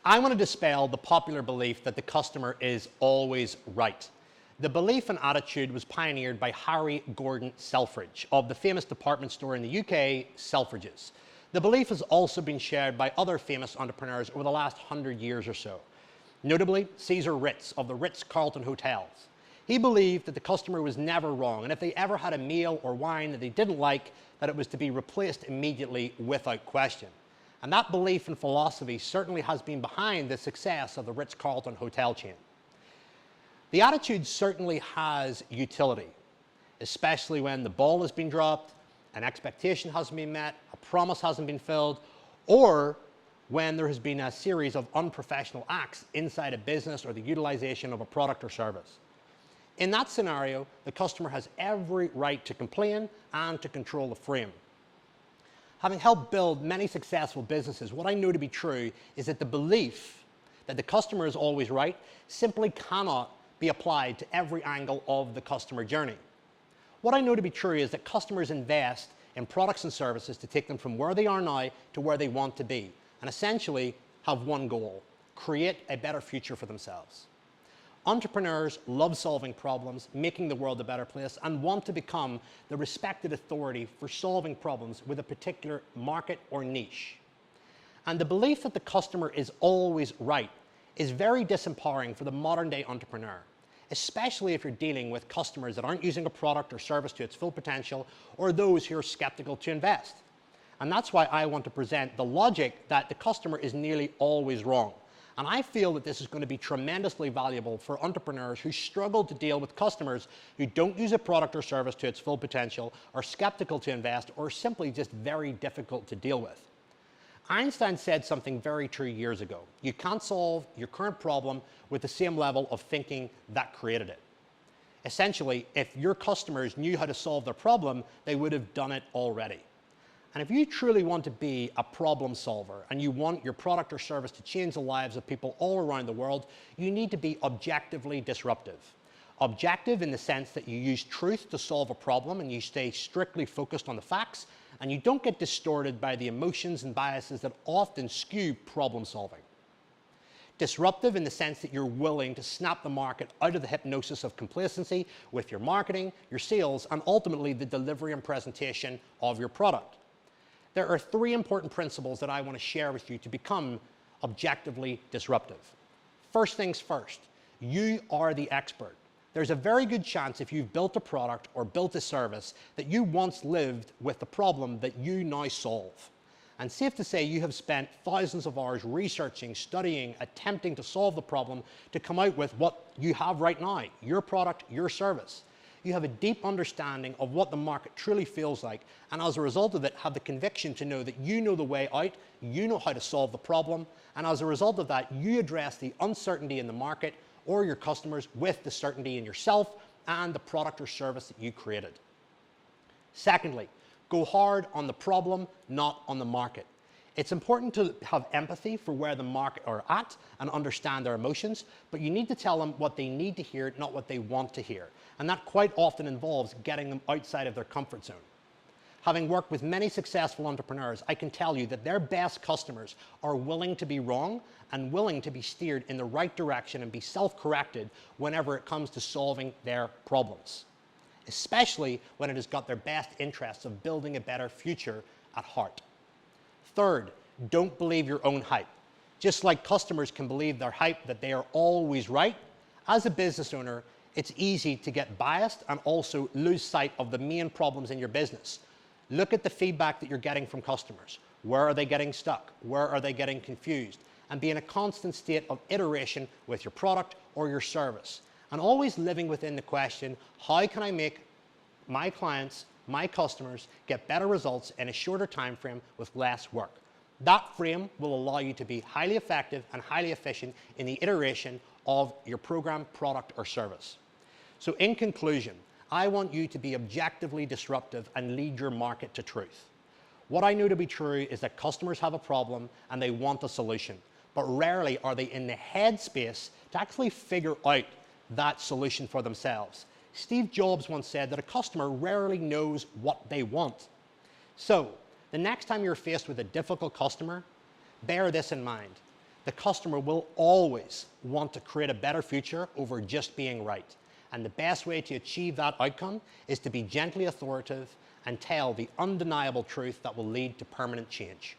I want to dispel the popular belief that the customer is always right. The belief and attitude was pioneered by Harry Gordon Selfridge of the famous department store in the UK, Selfridges. The belief has also been shared by other famous entrepreneurs over the last 100 years or so. Notably, Caesar Ritz of the Ritz-Carlton Hotels. He believed that the customer was never wrong, and if they ever had a meal or wine that they didn't like, that it was to be replaced immediately without question. And that belief and philosophy certainly has been behind the success of the Ritz-Carlton hotel chain. The attitude certainly has utility, especially when the ball has been dropped, an expectation hasn't been met, a promise hasn't been filled, or when there has been a series of unprofessional acts inside a business or the utilization of a product or service. In that scenario, the customer has every right to complain and to control the frame. Having helped build many successful businesses, what I know to be true is that the belief that the customer is always right simply cannot be applied to every angle of the customer journey. What I know to be true is that customers invest in products and services to take them from where they are now to where they want to be, and essentially have one goal: create a better future for themselves. Entrepreneurs love solving problems, making the world a better place, and want to become the respected authority for solving problems with a particular market or niche. And the belief that the customer is always right is very disempowering for the modern day entrepreneur, especially if you're dealing with customers that aren't using a product or service to its full potential, or those who are skeptical to invest. And that's why I want to present the logic that the customer is nearly always wrong. And I feel that this is going to be tremendously valuable for entrepreneurs who struggle to deal with customers who don't use a product or service to its full potential, are skeptical to invest, or simply just very difficult to deal with. Einstein said something very true years ago: you can't solve your current problem with the same level of thinking that created it. Essentially, if your customers knew how to solve their problem, they would have done it already. And if you truly want to be a problem solver and you want your product or service to change the lives of people all around the world, you need to be objectively disruptive. Objective in the sense that you use truth to solve a problem and you stay strictly focused on the facts, and you don't get distorted by the emotions and biases that often skew problem solving. Disruptive in the sense that you're willing to snap the market out of the hypnosis of complacency with your marketing, your sales, and ultimately the delivery and presentation of your product. There are three important principles that I want to share with you to become objectively disruptive. First things first, you are the expert. There's a very good chance if you've built a product or built a service that you once lived with the problem that you now solve. And safe to say you have spent thousands of hours researching, studying, attempting to solve the problem to come out with what you have right now, your product, your service. You have a deep understanding of what the market truly feels like, and as a result of it have the conviction to know that you know the way out, you know how to solve the problem, and as a result of that you address the uncertainty in the market or your customers with the certainty in yourself and the product or service that you created. Secondly, go hard on the problem, not on the market. It's important to have empathy for where the market are at and understand their emotions, but you need to tell them what they need to hear, not what they want to hear. And that quite often involves getting them outside of their comfort zone. Having worked with many successful entrepreneurs, I can tell you that their best customers are willing to be wrong and willing to be steered in the right direction and be self-corrected whenever it comes to solving their problems, especially when it has got their best interests of building a better future at heart. Third, don't believe your own hype. Just like customers can believe their hype that they are always right, as a business owner, it's easy to get biased and also lose sight of the main problems in your business. Look at the feedback that you're getting from customers. Where are they getting stuck? Where are they getting confused? And be in a constant state of iteration with your product or your service. And always living within the question, how can I make my clients, my customers, get better results in a shorter time frame with less work? That frame will allow you to be highly effective and highly efficient in the iteration of your program, product, or service. So in conclusion, I want you to be objectively disruptive and lead your market to truth. What I know to be true is that customers have a problem and they want a solution, but rarely are they in the headspace to actually figure out that solution for themselves. Steve Jobs once said that a customer rarely knows what they want. So the next time you're faced with a difficult customer, bear this in mind. The customer will always want to create a better future over just being right. And the best way to achieve that outcome is to be gently authoritative and tell the undeniable truth that will lead to permanent change.